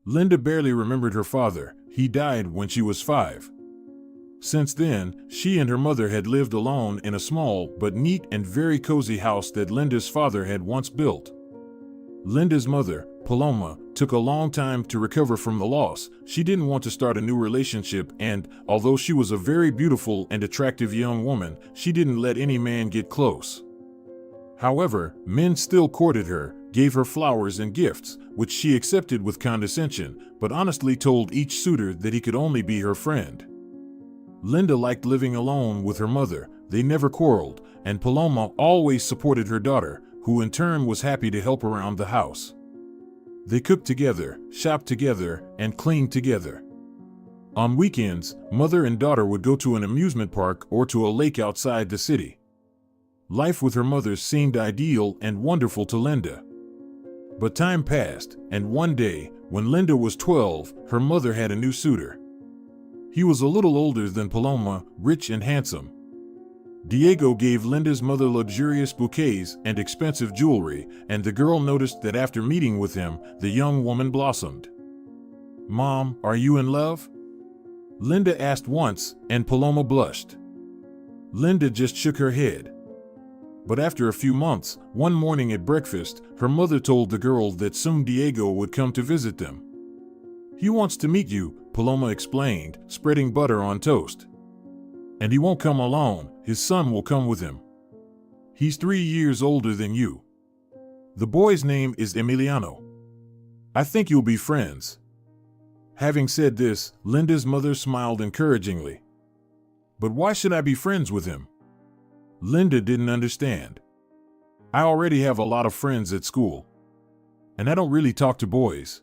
Linda barely remembered her father. He died when she was 5. Since then, she and her mother had lived alone in a small but neat and very cozy house that Linda's father had once built. Linda's mother, Paloma, took a long time to recover from the loss. She didn't want to start a new relationship, and although she was a very beautiful and attractive young woman, she didn't let any man get close. However, men still courted her, gave her flowers and gifts, which she accepted with condescension, but honestly told each suitor that he could only be her friend. Linda liked living alone with her mother. They never quarreled, and Paloma always supported her daughter, who in turn was happy to help around the house. They cooked together, shopped together, and cleaned together. On weekends, mother and daughter would go to an amusement park or to a lake outside the city. Life with her mother seemed ideal and wonderful to Linda. But time passed, and one day, when Linda was 12, her mother had a new suitor. He was a little older than Paloma, rich and handsome. Diego gave Linda's mother luxurious bouquets and expensive jewelry, and the girl noticed that after meeting with him, the young woman blossomed. "Mom, are you in love?" Linda asked once, and Paloma blushed. Linda just shook her head. But after a few months, one morning at breakfast, her mother told the girl that soon Diego would come to visit them. "He wants to meet you," Paloma explained, spreading butter on toast. "And he won't come alone, his son will come with him. He's 3 years older than you. The boy's name is Emiliano. I think you'll be friends." Having said this, Linda's mother smiled encouragingly. "But why should I be friends with him?" Linda didn't understand. "I already have a lot of friends at school. And I don't really talk to boys."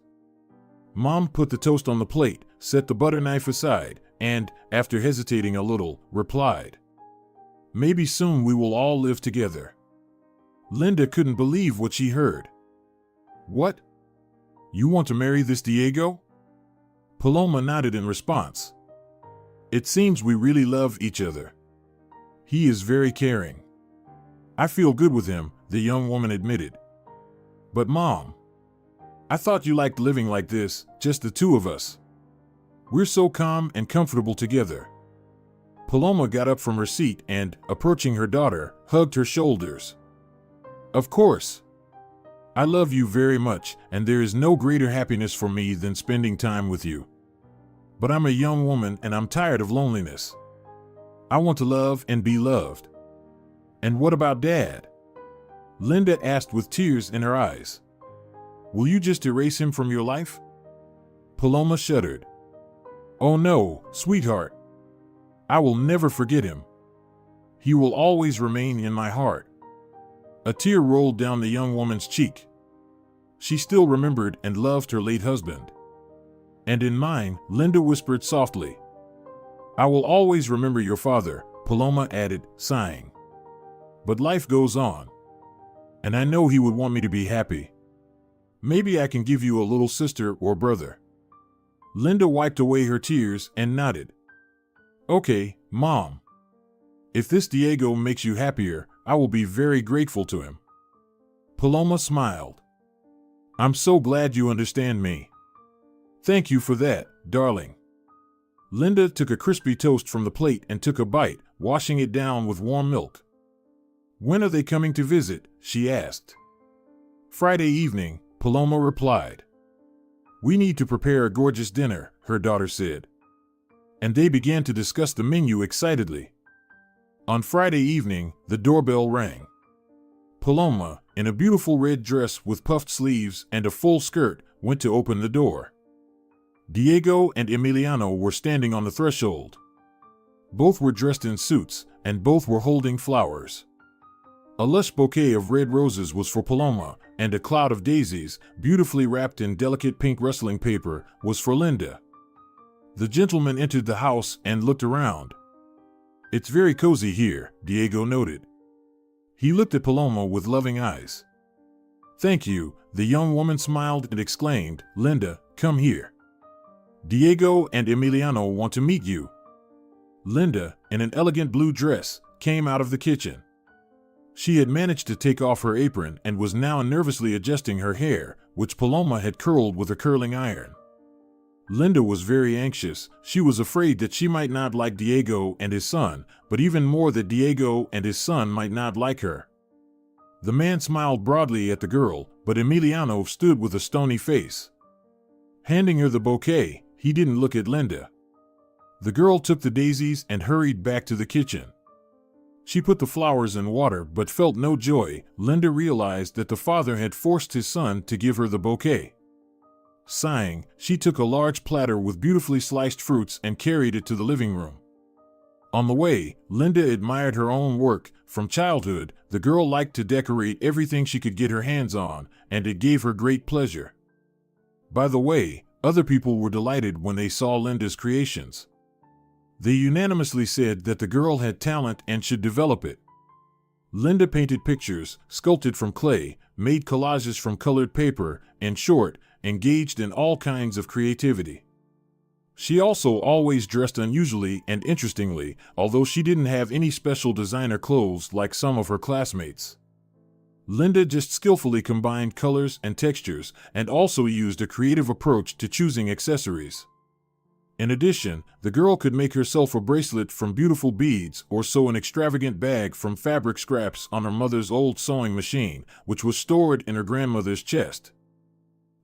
Mom put the toast on the plate, set the butter knife aside, and, after hesitating a little, replied, "Maybe soon we will all live together." Linda couldn't believe what she heard. "What? You want to marry this Diego?" Paloma nodded in response. "It seems we really love each other. He is very caring. I feel good with him," the young woman admitted. "But Mom, I thought you liked living like this, just the two of us. We're so calm and comfortable together." Paloma got up from her seat and, approaching her daughter, hugged her shoulders. "Of course. I love you very much, and there is no greater happiness for me than spending time with you. But I'm a young woman and I'm tired of loneliness. I want to love and be loved." "And what about Dad?" Linda asked with tears in her eyes. "Will you just erase him from your life?" Paloma shuddered. "Oh no, sweetheart. I will never forget him. He will always remain in my heart." A tear rolled down the young woman's cheek. She still remembered and loved her late husband. "And in mine," Linda whispered softly. "I will always remember your father," Paloma added, sighing. "But life goes on. And I know he would want me to be happy. Maybe I can give you a little sister or brother." Linda wiped away her tears and nodded. "Okay, Mom. If this Diego makes you happier, I will be very grateful to him." Paloma smiled. "I'm so glad you understand me." "Thank you for that, darling." Linda took a crispy toast from the plate and took a bite, washing it down with warm milk. "When are they coming to visit?" she asked. "Friday evening," Paloma replied. "We need to prepare a gorgeous dinner," her daughter said. And they began to discuss the menu excitedly. On Friday evening, the doorbell rang. Paloma, in a beautiful red dress with puffed sleeves and a full skirt, went to open the door. Diego and Emiliano were standing on the threshold. Both were dressed in suits, and both were holding flowers. A lush bouquet of red roses was for Paloma, and a cloud of daisies, beautifully wrapped in delicate pink rustling paper, was for Linda. The gentleman entered the house and looked around. "It's very cozy here," Diego noted. He looked at Paloma with loving eyes. "Thank you," the young woman smiled and exclaimed, "Linda, come here. Diego and Emiliano want to meet you." Linda, in an elegant blue dress, came out of the kitchen. She had managed to take off her apron and was now nervously adjusting her hair, which Paloma had curled with a curling iron. Linda was very anxious. She was afraid that she might not like Diego and his son, but even more that Diego and his son might not like her. The man smiled broadly at the girl, but Emiliano stood with a stony face. Handing her the bouquet, he didn't look at Linda. The girl took the daisies and hurried back to the kitchen. She put the flowers in water but felt no joy. Linda realized that the father had forced his son to give her the bouquet. Sighing, she took a large platter with beautifully sliced fruits and carried it to the living room. On the way, Linda admired her own work. From childhood, the girl liked to decorate everything she could get her hands on, and it gave her great pleasure. By the way, other people were delighted when they saw Linda's creations. They unanimously said that the girl had talent and should develop it. Linda painted pictures, sculpted from clay, made collages from colored paper, in short, engaged in all kinds of creativity. She also always dressed unusually and interestingly, although she didn't have any special designer clothes like some of her classmates. Linda just skillfully combined colors and textures, and also used a creative approach to choosing accessories. In addition, the girl could make herself a bracelet from beautiful beads or sew an extravagant bag from fabric scraps on her mother's old sewing machine, which was stored in her grandmother's chest.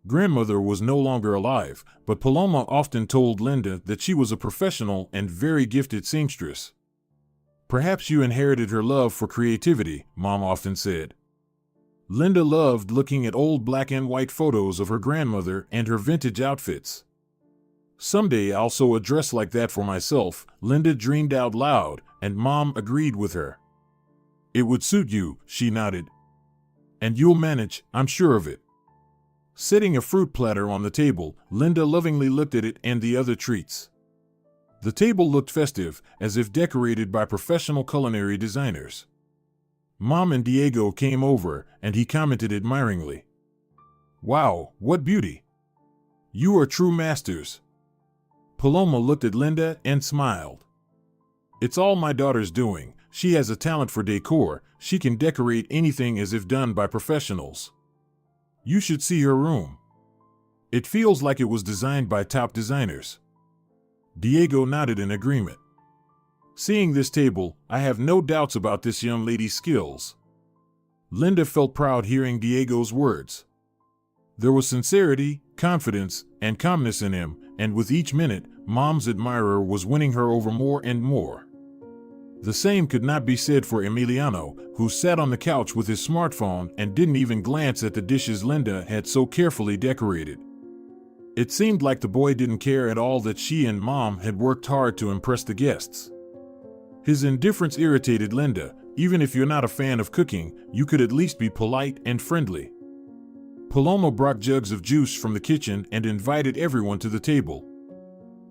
Grandmother was no longer alive, but Paloma often told Linda that she was a professional and very gifted seamstress. "Perhaps you inherited her love for creativity," Mom often said. Linda loved looking at old black and white photos of her grandmother and her vintage outfits. "Someday I'll sew a dress like that for myself," Linda dreamed out loud, and Mom agreed with her. "It would suit you," she nodded. "And you'll manage, I'm sure of it." Setting a fruit platter on the table, Linda lovingly looked at it and the other treats. The table looked festive, as if decorated by professional culinary designers. Mom and Diego came over, and he commented admiringly, "Wow, what beauty! You are true masters." Paloma looked at Linda and smiled. "It's all my daughter's doing. She has a talent for decor. She can decorate anything as if done by professionals. You should see her room. It feels like it was designed by top designers." Diego nodded in agreement. "Seeing this table, I have no doubts about this young lady's skills." Linda felt proud hearing Diego's words. There was sincerity, confidence, and calmness in him, and with each minute, Mom's admirer was winning her over more and more. The same could not be said for Emiliano, who sat on the couch with his smartphone and didn't even glance at the dishes Linda had so carefully decorated. It seemed like the boy didn't care at all that she and Mom had worked hard to impress the guests. His indifference irritated Linda. Even if you're not a fan of cooking, you could at least be polite and friendly. Paloma brought jugs of juice from the kitchen and invited everyone to the table.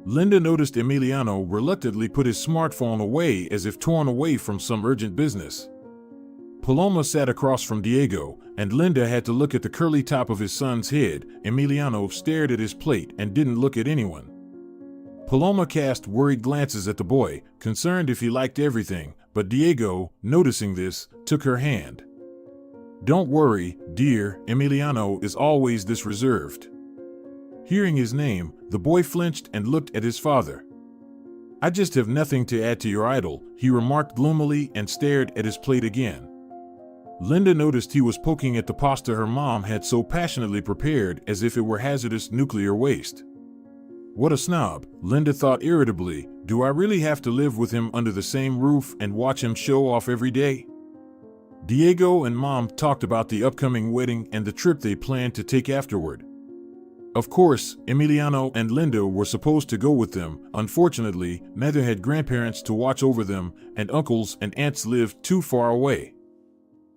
Linda noticed Emiliano reluctantly put his smartphone away as if torn away from some urgent business. Paloma sat across from Diego, and Linda had to look at the curly top of his son's head. Emiliano stared at his plate and didn't look at anyone. Paloma cast worried glances at the boy, concerned if he liked everything, but Diego, noticing this, took her hand. "Don't worry, dear, Emiliano is always this reserved." Hearing his name, the boy flinched and looked at his father. "I just have nothing to add to your idol," he remarked gloomily and stared at his plate again. Linda noticed he was poking at the pasta her mom had so passionately prepared as if it were hazardous nuclear waste. What a snob, Linda thought irritably. Do I really have to live with him under the same roof and watch him show off every day? Diego and Mom talked about the upcoming wedding and the trip they planned to take afterward. Of course, Emiliano and Linda were supposed to go with them. Unfortunately, neither had grandparents to watch over them, and uncles and aunts lived too far away.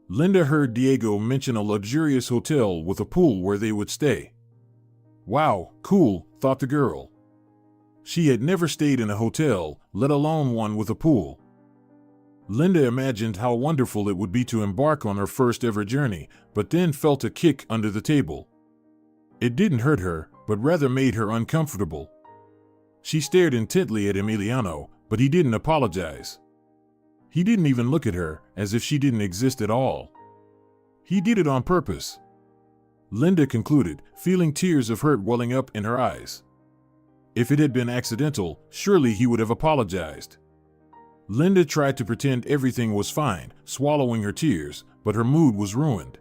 Linda heard Diego mention a luxurious hotel with a pool where they would stay. Wow, cool, thought the girl. She had never stayed in a hotel, let alone one with a pool. Linda imagined how wonderful it would be to embark on her first ever journey, but then felt a kick under the table. It didn't hurt her, but rather made her uncomfortable. She stared intently at Emiliano, but he didn't apologize. He didn't even look at her, as if she didn't exist at all. He did it on purpose. Linda concluded, feeling tears of hurt welling up in her eyes. If it had been accidental, surely he would have apologized. Linda tried to pretend everything was fine, swallowing her tears, but her mood was ruined.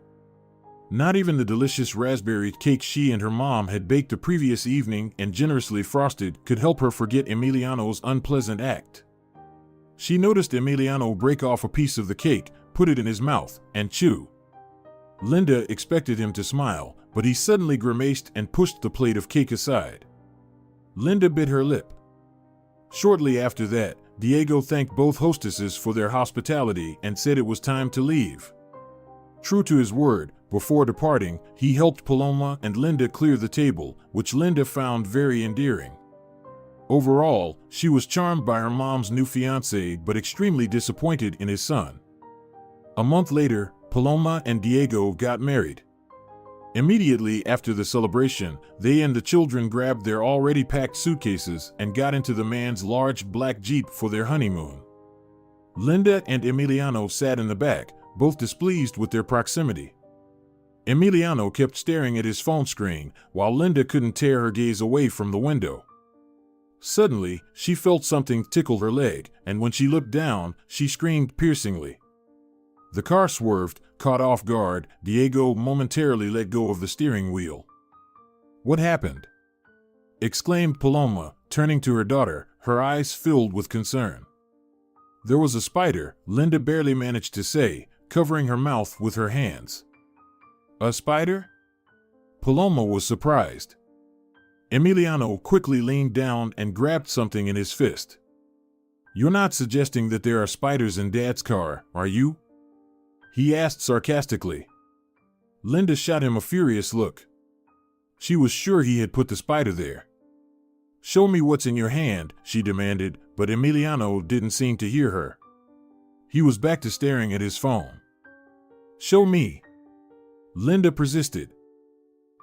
Not even the delicious raspberry cake she and her mom had baked the previous evening and generously frosted could help her forget Emiliano's unpleasant act. She noticed Emiliano break off a piece of the cake, put it in his mouth, and chew. Linda expected him to smile, but he suddenly grimaced and pushed the plate of cake aside. Linda bit her lip. Shortly after that, Diego thanked both hostesses for their hospitality and said it was time to leave. True to his word, before departing, he helped Paloma and Linda clear the table, which Linda found very endearing. Overall, she was charmed by her mom's new fiancé but extremely disappointed in his son. A month later, Paloma and Diego got married. Immediately after the celebration, they and the children grabbed their already packed suitcases and got into the man's large black Jeep for their honeymoon. Linda and Emiliano sat in the back, both displeased with their proximity. Emiliano kept staring at his phone screen, while Linda couldn't tear her gaze away from the window. Suddenly, she felt something tickle her leg, and when she looked down, she screamed piercingly. The car swerved. Caught off guard, Diego momentarily let go of the steering wheel. "What happened?" exclaimed Paloma, turning to her daughter, her eyes filled with concern. "There was a spider," Linda barely managed to say, covering her mouth with her hands. "A spider?" Paloma was surprised. Emiliano quickly leaned down and grabbed something in his fist. "You're not suggesting that there are spiders in Dad's car, are you?" he asked sarcastically. Linda shot him a furious look. She was sure he had put the spider there. "Show me what's in your hand," she demanded, but Emiliano didn't seem to hear her. He was back to staring at his phone. "Show me," Linda persisted.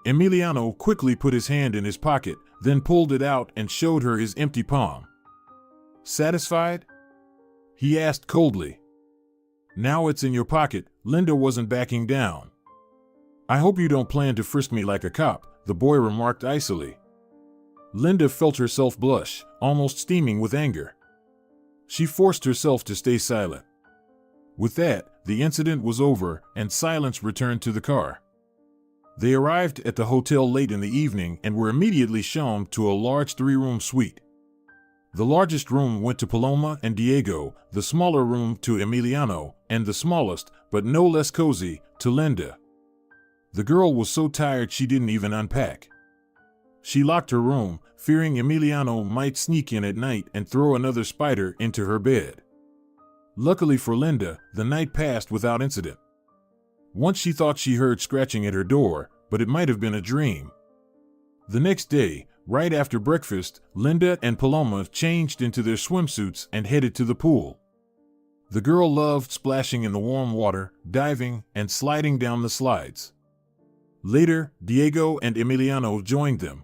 Emiliano quickly put his hand in his pocket, then pulled it out and showed her his empty palm. "Satisfied?" he asked coldly. "Now it's in your pocket." Linda wasn't backing down. "I hope you don't plan to frisk me like a cop," the boy remarked icily. Linda felt herself blush, almost steaming with anger. She forced herself to stay silent. With that, the incident was over, and silence returned to the car. They arrived at the hotel late in the evening and were immediately shown to a large 3-room suite. The largest room went to Paloma and Diego, the smaller room to Emiliano, and the smallest, but no less cozy, to Linda. The girl was so tired she didn't even unpack. She locked her room, fearing Emiliano might sneak in at night and throw another spider into her bed. Luckily for Linda, the night passed without incident. Once she thought she heard scratching at her door, but it might have been a dream. The next day, right after breakfast, Linda and Paloma changed into their swimsuits and headed to the pool. The girl loved splashing in the warm water, diving, and sliding down the slides. Later, Diego and Emiliano joined them.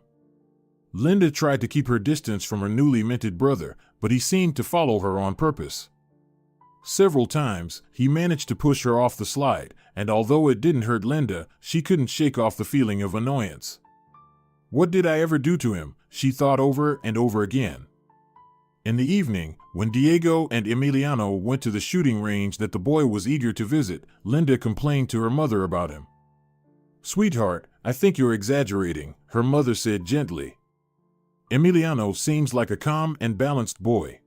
Linda tried to keep her distance from her newly minted brother, but he seemed to follow her on purpose. Several times, he managed to push her off the slide, and although it didn't hurt Linda, she couldn't shake off the feeling of annoyance. "What did I ever do to him?" she thought over and over again. In the evening, when Diego and Emiliano went to the shooting range that the boy was eager to visit, Linda complained to her mother about him. "Sweetheart, I think you're exaggerating," her mother said gently. "Emiliano seems like a calm and balanced boy.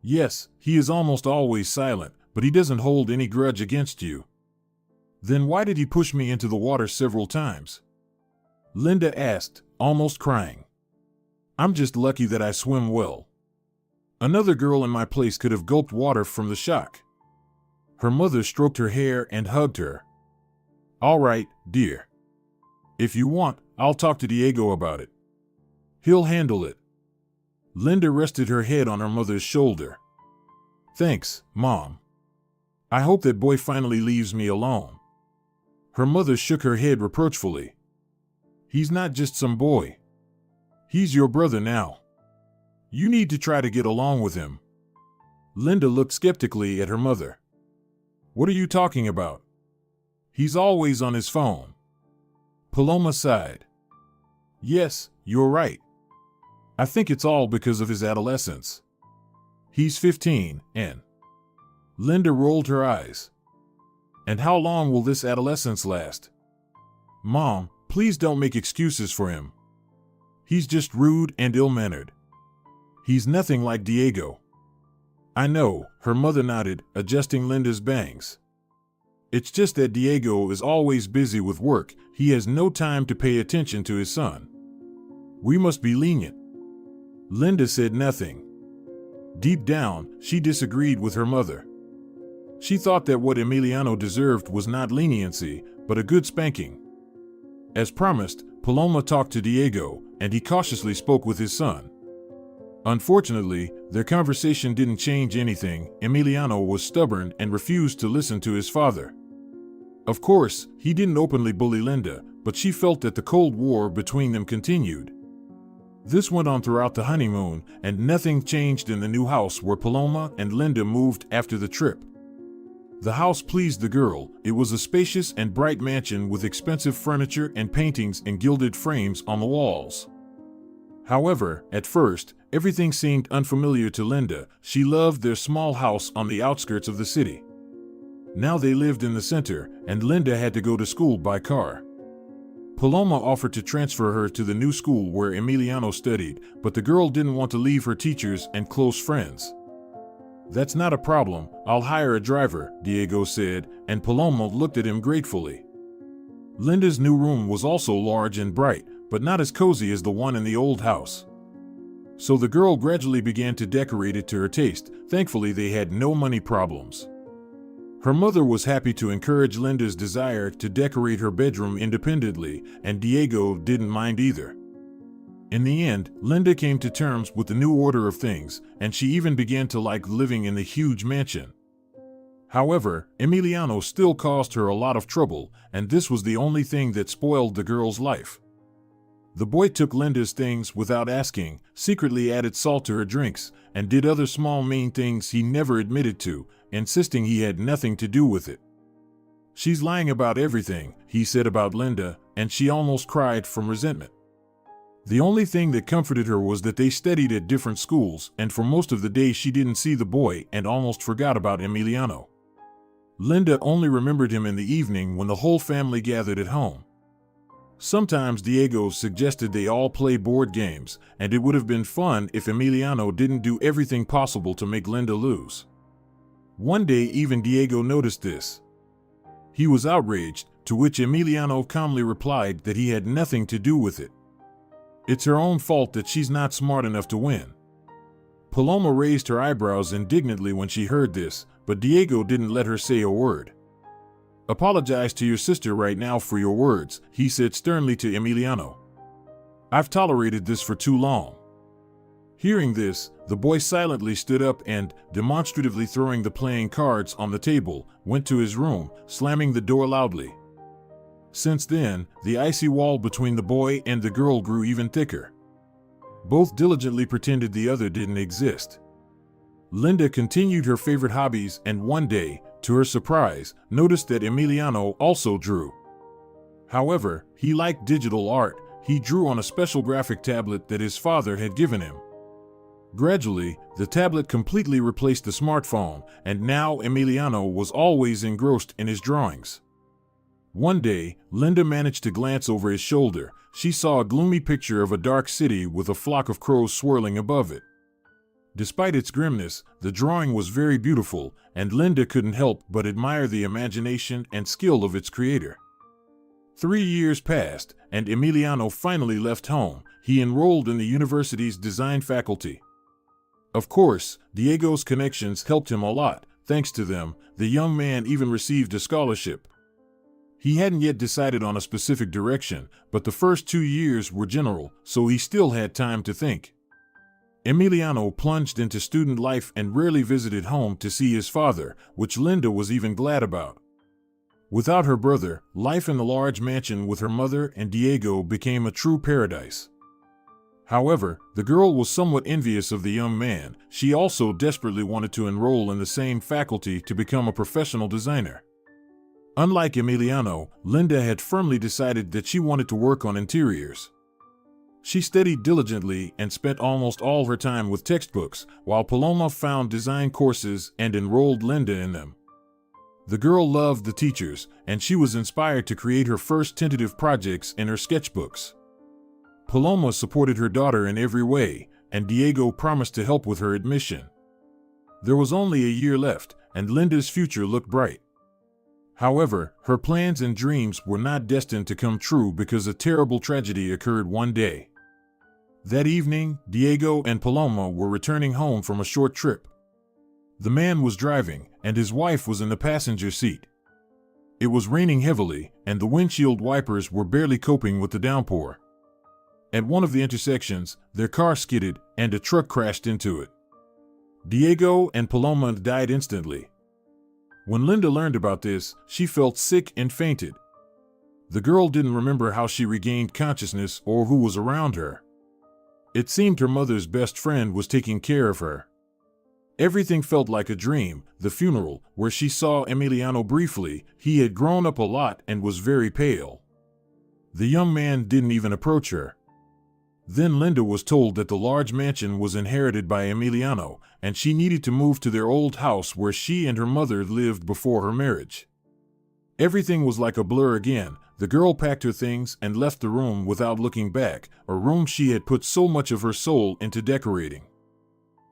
Yes, he is almost always silent, but he doesn't hold any grudge against you." "Then why did he push me into the water several times?" Linda asked, almost crying. "I'm just lucky that I swim well. Another girl in my place could have gulped water from the shock." Her mother stroked her hair and hugged her. "All right, dear. If you want, I'll talk to Diego about it. He'll handle it." Linda rested her head on her mother's shoulder. "Thanks, Mom. I hope that boy finally leaves me alone." Her mother shook her head reproachfully. "He's not just some boy. He's your brother now. You need to try to get along with him." Linda looked skeptically at her mother. "What are you talking about? He's always on his phone." Paloma sighed. "Yes, you're right. I think it's all because of his adolescence. He's 15, and Linda rolled her eyes. And how long will this adolescence last? Mom, please don't make excuses for him. He's just rude and ill-mannered. He's nothing like Diego. I know, her mother nodded, adjusting Linda's bangs. It's just that Diego is always busy with work. He has no time to pay attention to his son. We must be lenient. Linda said nothing. Deep down, she disagreed with her mother. She thought that what Emiliano deserved was not leniency, but a good spanking. As promised, Paloma talked to Diego, and he cautiously spoke with his son. Unfortunately, their conversation didn't change anything. Emiliano was stubborn and refused to listen to his father. Of course, he didn't openly bully Linda, but she felt that the Cold War between them continued. This went on throughout the honeymoon, and nothing changed in the new house where Paloma and Linda moved after the trip. The house pleased the girl. It was a spacious and bright mansion with expensive furniture and paintings in gilded frames on the walls. However, at first, everything seemed unfamiliar to Linda. She loved their small house on the outskirts of the city. Now they lived in the center, and Linda had to go to school by car. Paloma offered to transfer her to the new school where Emiliano studied, but the girl didn't want to leave her teachers and close friends. That's not a problem, I'll hire a driver, Diego said, and Paloma looked at him gratefully. Linda's new room was also large and bright, but not as cozy as the one in the old house. So the girl gradually began to decorate it to her taste. Thankfully, they had no money problems. Her mother was happy to encourage Linda's desire to decorate her bedroom independently, and Diego didn't mind either. In the end, Linda came to terms with the new order of things, and she even began to like living in the huge mansion. However, Emiliano still caused her a lot of trouble, and this was the only thing that spoiled the girl's life. The boy took Linda's things without asking, secretly added salt to her drinks, and did other small mean things he never admitted to, insisting he had nothing to do with it. She's lying about everything, he said about Linda, and she almost cried from resentment. The only thing that comforted her was that they studied at different schools, and for most of the day she didn't see the boy and almost forgot about Emiliano. Linda only remembered him in the evening when the whole family gathered at home. Sometimes Diego suggested they all play board games, and it would have been fun if Emiliano didn't do everything possible to make Linda lose. One day even Diego noticed this. He was outraged, to which Emiliano calmly replied that he had nothing to do with it. It's her own fault that she's not smart enough to win. Paloma raised her eyebrows indignantly when she heard this, but Diego didn't let her say a word. Apologize to your sister right now for your words, he said sternly to Emiliano. I've tolerated this for too long. Hearing this, the boy silently stood up and, demonstratively throwing the playing cards on the table, went to his room, slamming the door loudly. Since then, the icy wall between the boy and the girl grew even thicker. Both diligently pretended the other didn't exist. Linda continued her favorite hobbies and one day, to her surprise, noticed that Emiliano also drew. However, he liked digital art. He drew on a special graphic tablet that his father had given him. Gradually, the tablet completely replaced the smartphone, and now Emiliano was always engrossed in his drawings. One day, Linda managed to glance over his shoulder. She saw a gloomy picture of a dark city with a flock of crows swirling above it. Despite its grimness, the drawing was very beautiful, and Linda couldn't help but admire the imagination and skill of its creator. 3 years passed, and Emiliano finally left home. He enrolled in the university's design faculty. Of course, Diego's connections helped him a lot. Thanks to them, the young man even received a scholarship. He hadn't yet decided on a specific direction, but the first 2 years were general, so he still had time to think. Emiliano plunged into student life and rarely visited home to see his father, which Linda was even glad about. Without her brother, life in the large mansion with her mother and Diego became a true paradise. However, the girl was somewhat envious of the young man. She also desperately wanted to enroll in the same faculty to become a professional designer. Unlike Emiliano, Linda had firmly decided that she wanted to work on interiors. She studied diligently and spent almost all her time with textbooks, while Paloma found design courses and enrolled Linda in them. The girl loved the teachers, and she was inspired to create her first tentative projects in her sketchbooks. Paloma supported her daughter in every way, and Diego promised to help with her admission. There was only a year left, and Linda's future looked bright. However, her plans and dreams were not destined to come true because a terrible tragedy occurred one day. That evening, Diego and Paloma were returning home from a short trip. The man was driving, and his wife was in the passenger seat. It was raining heavily, and the windshield wipers were barely coping with the downpour. At one of the intersections, their car skidded, and a truck crashed into it. Diego and Paloma died instantly. When Linda learned about this, she felt sick and fainted. The girl didn't remember how she regained consciousness or who was around her. It seemed her mother's best friend was taking care of her. Everything felt like a dream. The funeral, where she saw Emiliano briefly, he had grown up a lot and was very pale. The young man didn't even approach her. Then Linda was told that the large mansion was inherited by Emiliano, and she needed to move to their old house where she and her mother lived before her marriage. Everything was like a blur again. The girl packed her things and left the room without looking back, a room she had put so much of her soul into decorating.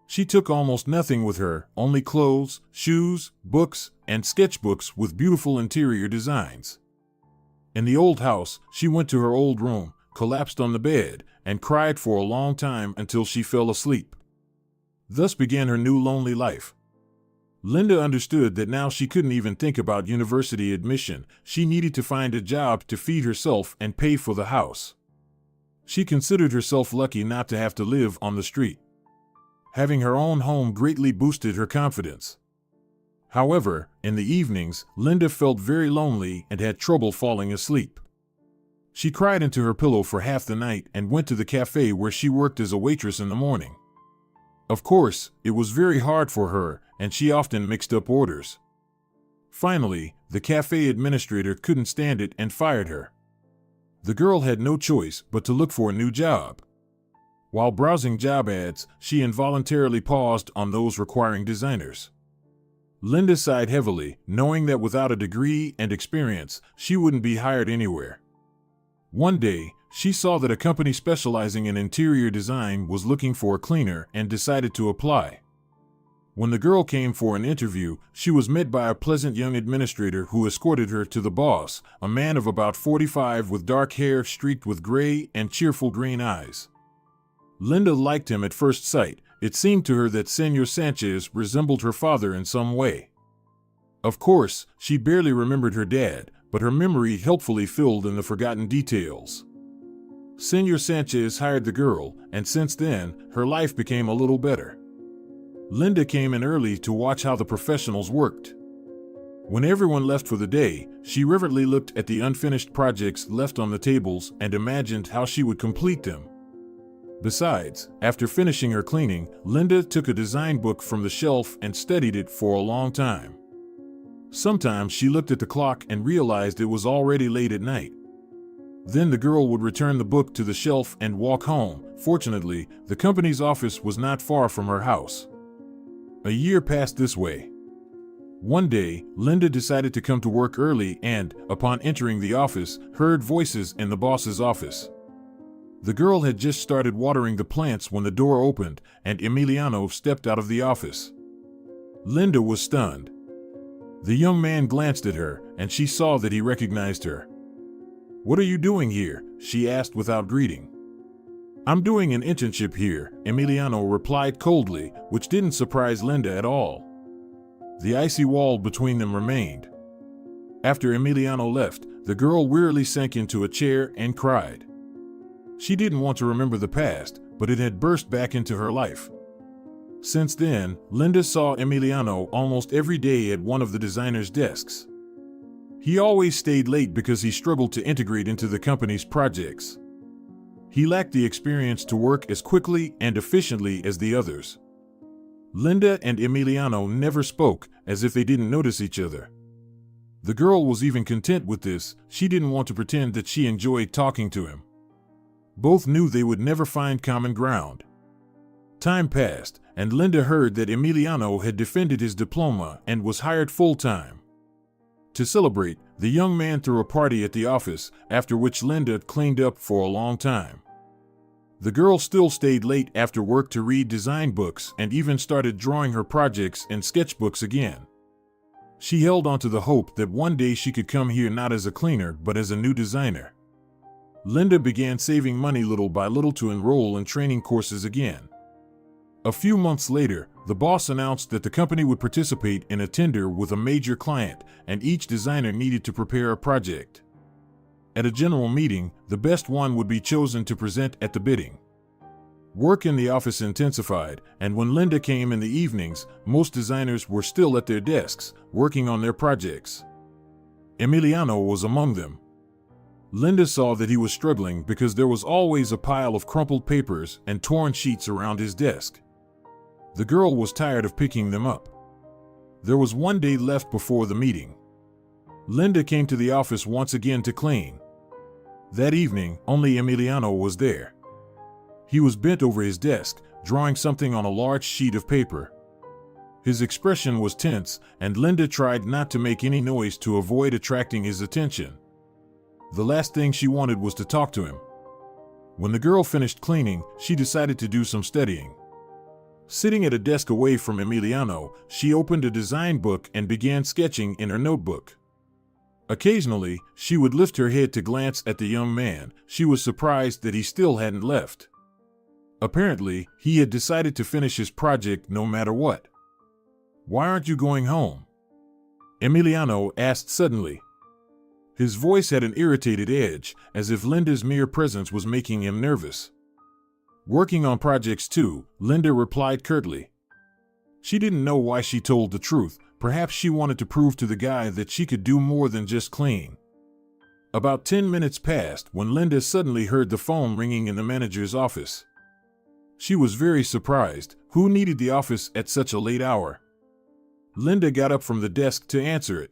She took almost nothing with her, only clothes, shoes, books, and sketchbooks with beautiful interior designs. In the old house, she went to her old room, collapsed on the bed, and cried for a long time until she fell asleep. Thus began her new lonely life. Linda understood that now she couldn't even think about university admission. She needed to find a job to feed herself and pay for the house. She considered herself lucky not to have to live on the street. Having her own home greatly boosted her confidence. However, in the evenings, Linda felt very lonely and had trouble falling asleep. She cried into her pillow for half the night and went to the cafe where she worked as a waitress in the morning. Of course, it was very hard for her, and she often mixed up orders. Finally, the cafe administrator couldn't stand it and fired her. The girl had no choice but to look for a new job. While browsing job ads, she involuntarily paused on those requiring designers. Linda sighed heavily, knowing that without a degree and experience, she wouldn't be hired anywhere. One day, she saw that a company specializing in interior design was looking for a cleaner and decided to apply. When the girl came for an interview, she was met by a pleasant young administrator who escorted her to the boss, a man of about 45 with dark hair streaked with gray and cheerful green eyes. Linda liked him at first sight. It seemed to her that Senor Sanchez resembled her father in some way. Of course, she barely remembered her dad, but her memory helpfully filled in the forgotten details. Senor Sanchez hired the girl, and since then, her life became a little better. Linda came in early to watch how the professionals worked. When everyone left for the day, she reverently looked at the unfinished projects left on the tables and imagined how she would complete them. Besides, after finishing her cleaning, Linda took a design book from the shelf and studied it for a long time. Sometimes she looked at the clock and realized it was already late at night. Then the girl would return the book to the shelf and walk home. Fortunately, the company's office was not far from her house. A year passed this way. One day, Linda decided to come to work early and, upon entering the office, heard voices in the boss's office. The girl had just started watering the plants when the door opened and Emiliano stepped out of the office. Linda was stunned. The young man glanced at her, and she saw that he recognized her. "What are you doing here?" she asked without greeting. "I'm doing an internship here," Emiliano replied coldly, which didn't surprise Linda at all. The icy wall between them remained. After Emiliano left, the girl wearily sank into a chair and cried. She didn't want to remember the past, but it had burst back into her life. Since then, Linda saw Emiliano almost every day at one of the designer's desks. He always stayed late because he struggled to integrate into the company's projects. He lacked the experience to work as quickly and efficiently as the others. Linda and Emiliano never spoke, as if they didn't notice each other. The girl was even content with this. She didn't want to pretend that she enjoyed talking to him. Both knew they would never find common ground. Time passed, and Linda heard that Emiliano had defended his diploma and was hired full-time. To celebrate, the young man threw a party at the office, after which Linda cleaned up for a long time. The girl still stayed late after work to read design books and even started drawing her projects in sketchbooks again. She held on to the hope that one day she could come here not as a cleaner but as a new designer. Linda began saving money little by little to enroll in training courses again. A few months later, the boss announced that the company would participate in a tender with a major client, and each designer needed to prepare a project. At a general meeting, the best one would be chosen to present at the bidding. Work in the office intensified, and when Linda came in the evenings, most designers were still at their desks, working on their projects. Emiliano was among them. Linda saw that he was struggling because there was always a pile of crumpled papers and torn sheets around his desk. The girl was tired of picking them up. There was one day left before the meeting. Linda came to the office once again to clean. That evening, only Emiliano was there. He was bent over his desk, drawing something on a large sheet of paper. His expression was tense, and Linda tried not to make any noise to avoid attracting his attention. The last thing she wanted was to talk to him. When the girl finished cleaning, she decided to do some studying. Sitting at a desk away from Emiliano, she opened a design book and began sketching in her notebook. Occasionally, she would lift her head to glance at the young man. She was surprised that he still hadn't left. Apparently, he had decided to finish his project no matter what. "Why aren't you going home?" Emiliano asked suddenly. His voice had an irritated edge, as if Linda's mere presence was making him nervous. "Working on projects too," Linda replied curtly. She didn't know why she told the truth. Perhaps she wanted to prove to the guy that she could do more than just clean. About 10 minutes passed when Linda suddenly heard the phone ringing in the manager's office. She was very surprised. Who needed the office at such a late hour? Linda got up from the desk to answer it.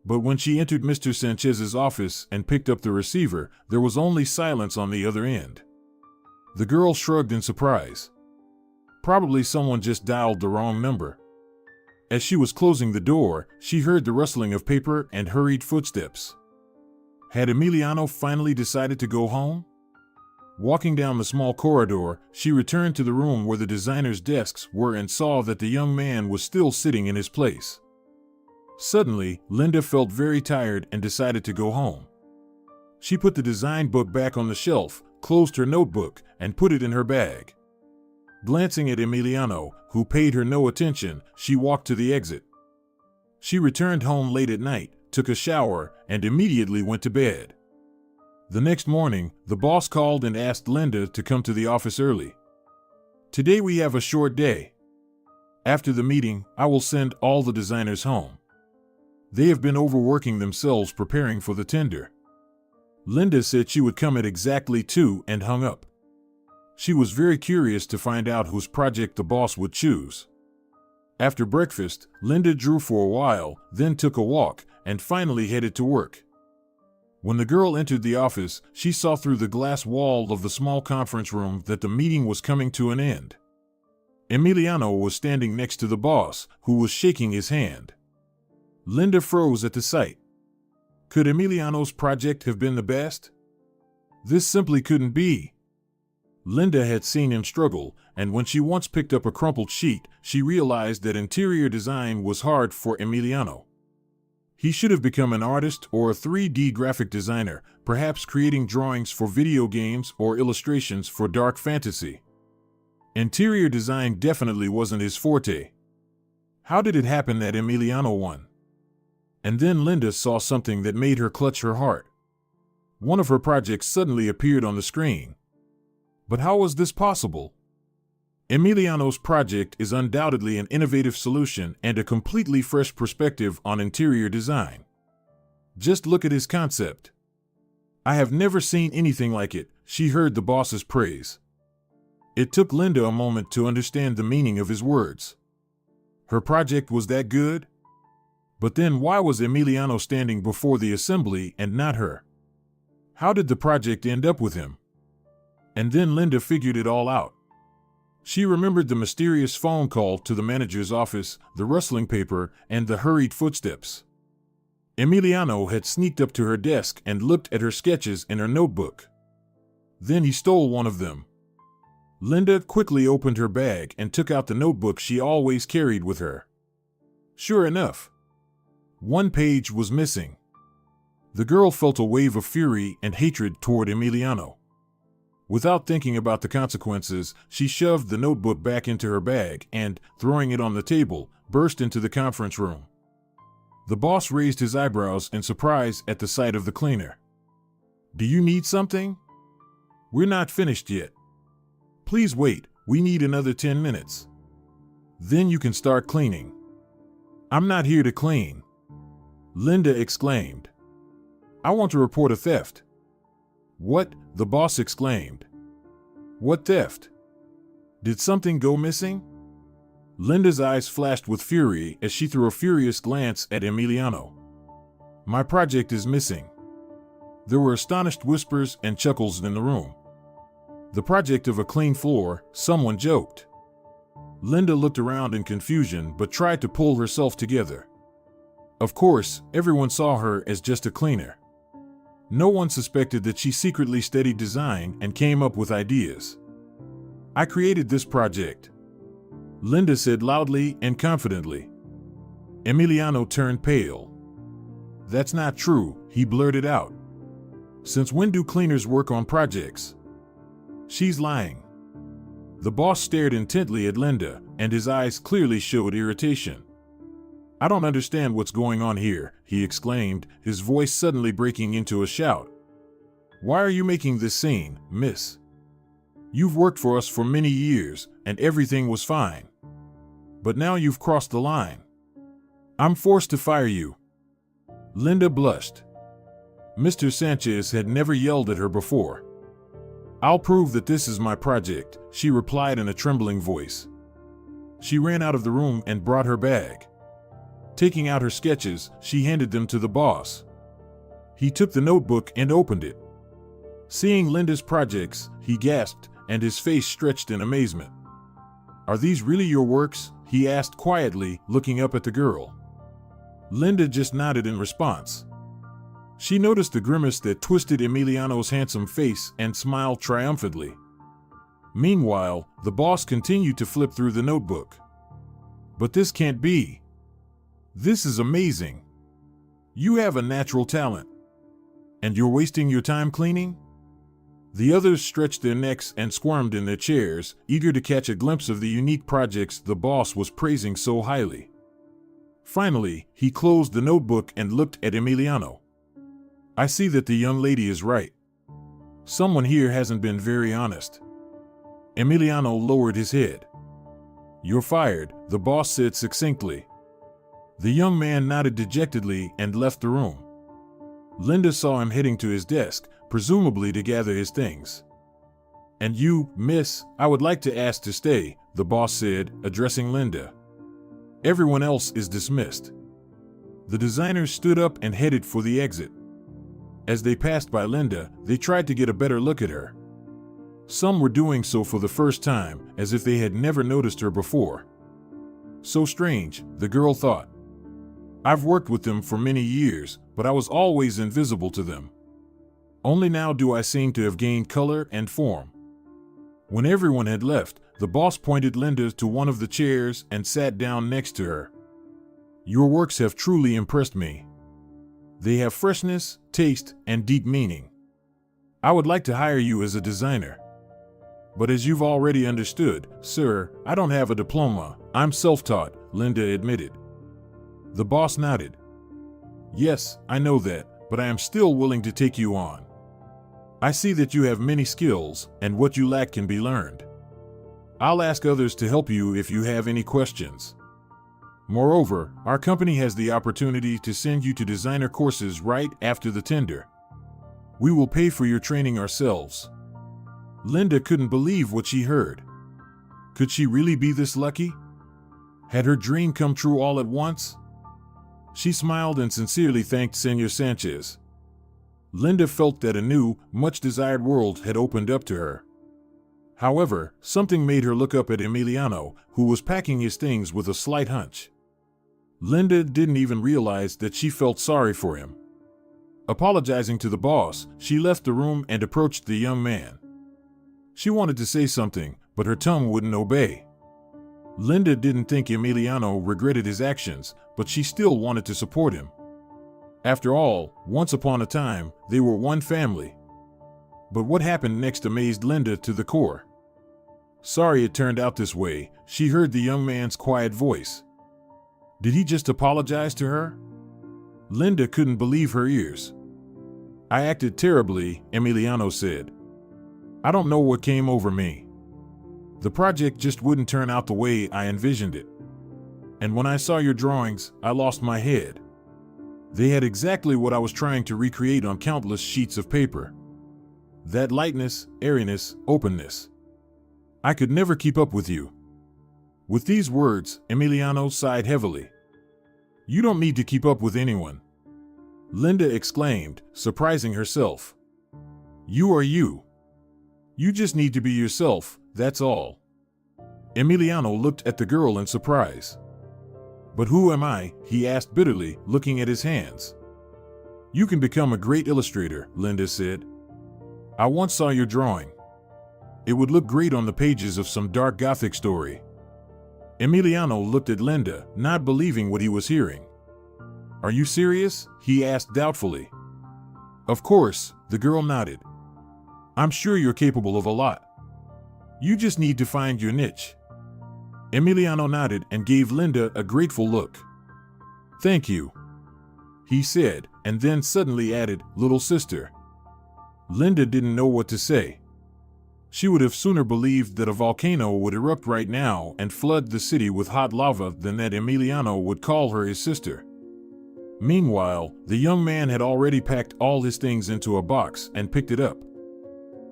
But when she entered Mr. Sanchez's office and picked up the receiver, there was only silence on the other end. The girl shrugged in surprise. Probably someone just dialed the wrong number. As she was closing the door, she heard the rustling of paper and hurried footsteps. Had Emiliano finally decided to go home? Walking down the small corridor, she returned to the room where the designers' desks were and saw that the young man was still sitting in his place. Suddenly, Linda felt very tired and decided to go home. She put the design book back on the shelf, closed her notebook, and put it in her bag. Glancing at Emiliano, who paid her no attention, she walked to the exit. She returned home late at night, took a shower, and immediately went to bed. The next morning, the boss called and asked Linda to come to the office early. "Today we have a short day. After the meeting, I will send all the designers home. They have been overworking themselves preparing for the tender." Linda said she would come at exactly 2 and hung up. She was very curious to find out whose project the boss would choose. After breakfast, Linda drew for a while, then took a walk, and finally headed to work. When the girl entered the office, she saw through the glass wall of the small conference room that the meeting was coming to an end. Emiliano was standing next to the boss, who was shaking his hand. Linda froze at the sight. Could Emiliano's project have been the best? This simply couldn't be. Linda had seen him struggle, and when she once picked up a crumpled sheet, she realized that interior design was hard for Emiliano. He should have become an artist or a 3D graphic designer, perhaps creating drawings for video games or illustrations for dark fantasy. Interior design definitely wasn't his forte. How did it happen that Emiliano won? And then Linda saw something that made her clutch her heart. One of her projects suddenly appeared on the screen. But how was this possible? Emiliano's project is undoubtedly an innovative solution and a completely fresh perspective on interior design. Just look at his concept. "I have never seen anything like it," she heard the boss's praise. It took Linda a moment to understand the meaning of his words. Her project was that good? But then why was Emiliano standing before the assembly and not her? How did the project end up with him? And then Linda figured it all out. She remembered the mysterious phone call to the manager's office, the rustling paper, and the hurried footsteps. Emiliano had sneaked up to her desk and looked at her sketches in her notebook. Then he stole one of them. Linda quickly opened her bag and took out the notebook she always carried with her. Sure enough, one page was missing. The girl felt a wave of fury and hatred toward Emiliano. Without thinking about the consequences, she shoved the notebook back into her bag and, throwing it on the table, burst into the conference room. The boss raised his eyebrows in surprise at the sight of the cleaner. "Do you need something? We're not finished yet. Please wait, we need another 10 minutes. Then you can start cleaning." "I'm not here to clean," Linda exclaimed. "I want to report a theft." "What?" the boss exclaimed. "What theft? Did something go missing?" Linda's eyes flashed with fury as she threw a furious glance at Emiliano. "My project is missing." There were astonished whispers and chuckles in the room. "The project of a clean floor," someone joked. Linda looked around in confusion but tried to pull herself together. Of course, everyone saw her as just a cleaner. No one suspected that she secretly studied design and came up with ideas. "I created this project," Linda said loudly and confidently. Emiliano turned pale. "That's not true," he blurted out. "Since when do cleaners work on projects?" "She's lying." The boss stared intently at Linda, and his eyes clearly showed irritation. "I don't understand what's going on here," he exclaimed, his voice suddenly breaking into a shout. "Why are you making this scene, miss? You've worked for us for many years, and everything was fine. But now you've crossed the line. I'm forced to fire you." Linda blushed. Mr. Sanchez had never yelled at her before. "I'll prove that this is my project," she replied in a trembling voice. She ran out of the room and brought her bag. Taking out her sketches, she handed them to the boss. He took the notebook and opened it. Seeing Linda's projects, he gasped, and his face stretched in amazement. "Are these really your works?" he asked quietly, looking up at the girl. Linda just nodded in response. She noticed the grimace that twisted Emiliano's handsome face and smiled triumphantly. Meanwhile, the boss continued to flip through the notebook. "But this can't be. This is amazing. You have a natural talent. And you're wasting your time cleaning?" The others stretched their necks and squirmed in their chairs, eager to catch a glimpse of the unique projects the boss was praising so highly. Finally, he closed the notebook and looked at Emiliano. "I see that the young lady is right. Someone here hasn't been very honest." Emiliano lowered his head. "You're fired," the boss said succinctly. The young man nodded dejectedly and left the room. Linda saw him heading to his desk, presumably to gather his things. "And you, miss, I would like to ask to stay," the boss said, addressing Linda. "Everyone else is dismissed." The designers stood up and headed for the exit. As they passed by Linda, they tried to get a better look at her. Some were doing so for the first time, as if they had never noticed her before. So strange, the girl thought. I've worked with them for many years, but I was always invisible to them. Only now do I seem to have gained color and form. When everyone had left, the boss pointed Linda to one of the chairs and sat down next to her. "Your works have truly impressed me. They have freshness, taste, and deep meaning. I would like to hire you as a designer. But as you've already understood, sir, I don't have a diploma. I'm self-taught," Linda admitted. The boss nodded. "Yes, I know that, but I am still willing to take you on. I see that you have many skills, and what you lack can be learned. I'll ask others to help you if you have any questions. Moreover, our company has the opportunity to send you to designer courses right after the tender. We will pay for your training ourselves." Linda couldn't believe what she heard. Could she really be this lucky? Had her dream come true all at once? She smiled and sincerely thanked Senor Sanchez. Linda felt that a new, much-desired world had opened up to her. However, something made her look up at Emiliano, who was packing his things with a slight hunch. Linda didn't even realize that she felt sorry for him. Apologizing to the boss, she left the room and approached the young man. She wanted to say something, but her tongue wouldn't obey. Linda didn't think Emiliano regretted his actions, but she still wanted to support him. After all, once upon a time, they were one family. But what happened next amazed Linda to the core. Sorry it turned out this way, she heard the young man's quiet voice. Did he just apologize to her? Linda couldn't believe her ears. I acted terribly, Emiliano said. I don't know what came over me. The project just wouldn't turn out the way I envisioned it. And when I saw your drawings, I lost my head. They had exactly what I was trying to recreate on countless sheets of paper. That lightness, airiness, openness. I could never keep up with you. With these words, Emiliano sighed heavily. You don't need to keep up with anyone. Linda exclaimed, surprising herself. You are you. You just need to be yourself, that's all. Emiliano looked at the girl in surprise. But who am I? He asked bitterly, looking at his hands. You can become a great illustrator, Linda said. I once saw your drawing. It would look great on the pages of some dark Gothic story. Emiliano looked at Linda, not believing what he was hearing. Are you serious? He asked doubtfully. Of course, the girl nodded. I'm sure you're capable of a lot. You just need to find your niche. Emiliano nodded and gave Linda a grateful look. Thank you, he said, and then suddenly added, little sister. Linda didn't know what to say. She would have sooner believed that a volcano would erupt right now and flood the city with hot lava than that Emiliano would call her his sister. Meanwhile, the young man had already packed all his things into a box and picked it up.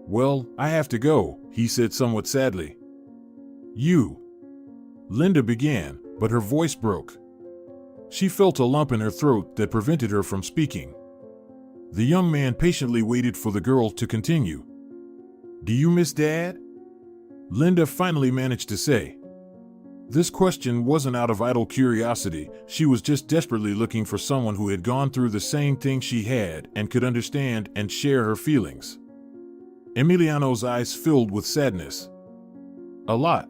Well, I have to go, he said somewhat sadly. You. Linda began, but her voice broke. She felt a lump in her throat that prevented her from speaking. The young man patiently waited for the girl to continue. Do you miss Dad? Linda finally managed to say. This question wasn't out of idle curiosity, she was just desperately looking for someone who had gone through the same thing she had and could understand and share her feelings. Emiliano's eyes filled with sadness. A lot.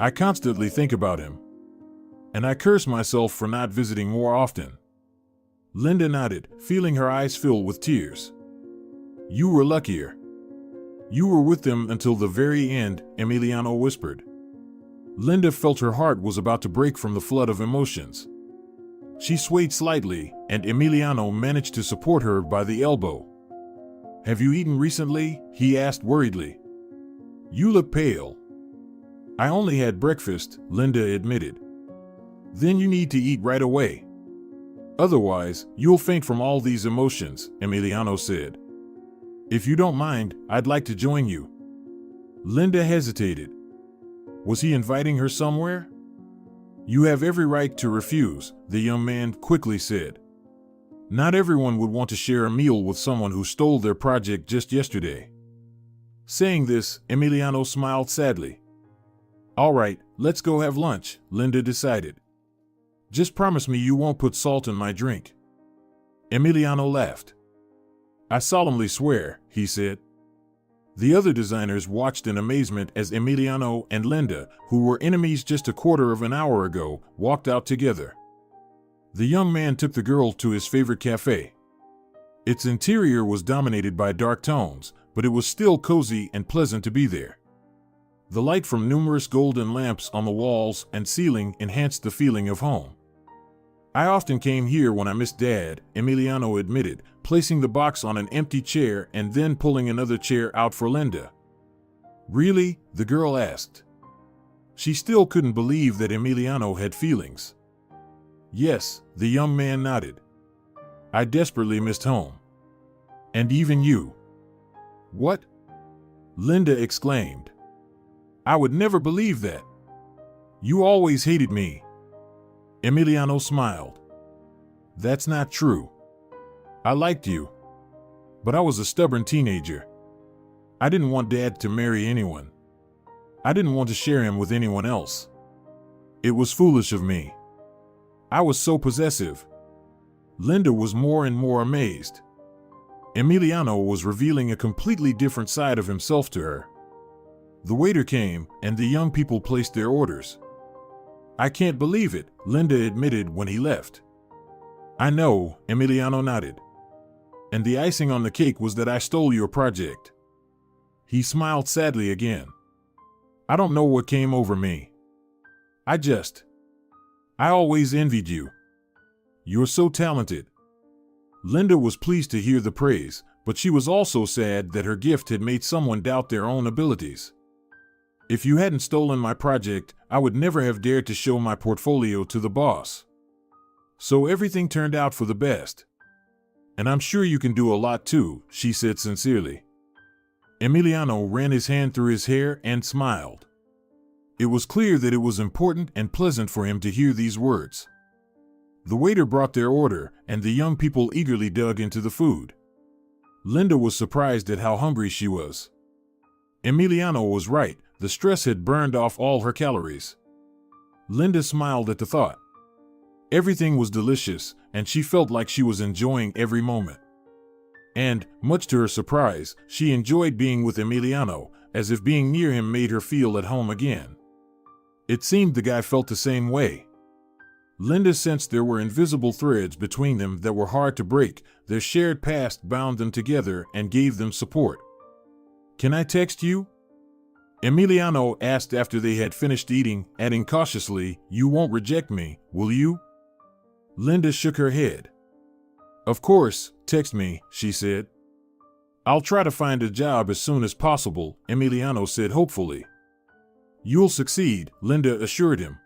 I constantly think about him. And I curse myself for not visiting more often. Linda nodded, feeling her eyes fill with tears. You were luckier. You were with them until the very end, Emiliano whispered. Linda felt her heart was about to break from the flood of emotions. She swayed slightly, and Emiliano managed to support her by the elbow. Have you eaten recently? He asked worriedly. You look pale. I only had breakfast, Linda admitted. Then you need to eat right away. Otherwise, you'll faint from all these emotions, Emiliano said. If you don't mind, I'd like to join you. Linda hesitated. Was he inviting her somewhere? You have every right to refuse, the young man quickly said. Not everyone would want to share a meal with someone who stole their project just yesterday. Saying this, Emiliano smiled sadly. All right, let's go have lunch, Linda decided. Just promise me you won't put salt in my drink. Emiliano laughed. I solemnly swear, he said. The other designers watched in amazement as Emiliano and Linda, who were enemies just a quarter of an hour ago, walked out together. The young man took the girl to his favorite cafe. Its interior was dominated by dark tones, but it was still cozy and pleasant to be there. The light from numerous golden lamps on the walls and ceiling enhanced the feeling of home. I often came here when I missed Dad, Emiliano admitted, placing the box on an empty chair and then pulling another chair out for Linda. Really? The girl asked. She still couldn't believe that Emiliano had feelings. Yes, the young man nodded. I desperately missed home. And even you. What? Linda exclaimed. I would never believe that. You always hated me. Emiliano smiled. That's not true. I liked you. But I was a stubborn teenager. I didn't want Dad to marry anyone. I didn't want to share him with anyone else. It was foolish of me. I was so possessive. Linda was more and more amazed. Emiliano was revealing a completely different side of himself to her. The waiter came, and the young people placed their orders. I can't believe it, Linda admitted when he left. I know, Emiliano nodded. And the icing on the cake was that I stole your project. He smiled sadly again. I don't know what came over me. I always envied you. You're so talented. Linda was pleased to hear the praise, but she was also sad that her gift had made someone doubt their own abilities. If you hadn't stolen my project, I would never have dared to show my portfolio to the boss. So everything turned out for the best. And I'm sure you can do a lot too, she said sincerely. Emiliano ran his hand through his hair and smiled. It was clear that it was important and pleasant for him to hear these words. The waiter brought their order, and the young people eagerly dug into the food. Linda was surprised at how hungry she was. Emiliano was right, the stress had burned off all her calories. Linda smiled at the thought. Everything was delicious, and she felt like she was enjoying every moment. And, much to her surprise, she enjoyed being with Emiliano, as if being near him made her feel at home again. It seemed the guy felt the same way. Linda sensed there were invisible threads between them that were hard to break. Their shared past bound them together and gave them support. Can I text you? Emiliano asked after they had finished eating, adding cautiously, You won't reject me, will you? Linda shook her head. Of course, text me, she said. I'll try to find a job as soon as possible, Emiliano said hopefully. You'll succeed, Linda assured him.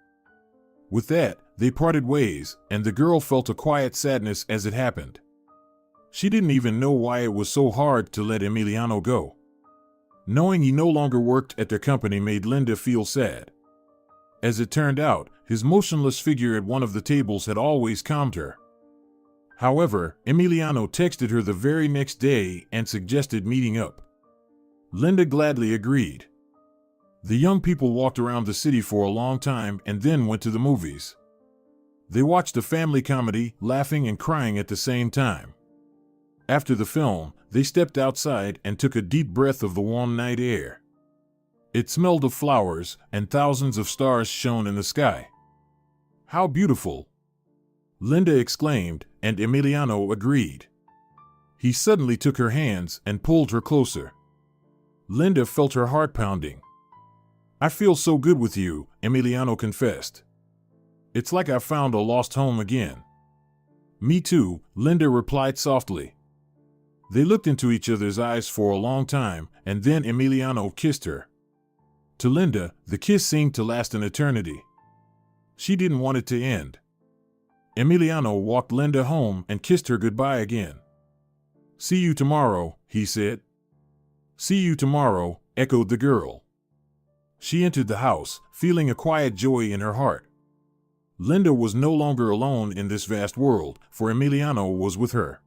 With that, they parted ways, and the girl felt a quiet sadness as it happened. She didn't even know why it was so hard to let Emiliano go. Knowing he no longer worked at their company made Linda feel sad. As it turned out, his motionless figure at one of the tables had always calmed her. However, Emiliano texted her the very next day and suggested meeting up. Linda gladly agreed. The young people walked around the city for a long time and then went to the movies. They watched a family comedy, laughing and crying at the same time. After the film, they stepped outside and took a deep breath of the warm night air. It smelled of flowers, and thousands of stars shone in the sky. How beautiful! Linda exclaimed, and Emiliano agreed. He suddenly took her hands and pulled her closer. Linda felt her heart pounding. I feel so good with you, Emiliano confessed. It's like I found a lost home again. Me too, Linda replied softly. They looked into each other's eyes for a long time, and then Emiliano kissed her. To Linda, the kiss seemed to last an eternity. She didn't want it to end. Emiliano walked Linda home and kissed her goodbye again. See you tomorrow, he said. See you tomorrow, echoed the girl. She entered the house, feeling a quiet joy in her heart. Linda was no longer alone in this vast world, for Emiliano was with her.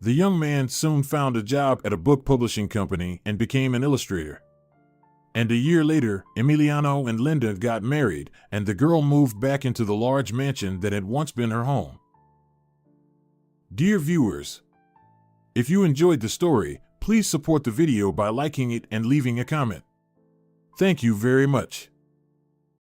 The young man soon found a job at a book publishing company and became an illustrator. And a year later, Emiliano and Linda got married, and the girl moved back into the large mansion that had once been her home. Dear viewers, if you enjoyed the story, please support the video by liking it and leaving a comment. Thank you very much.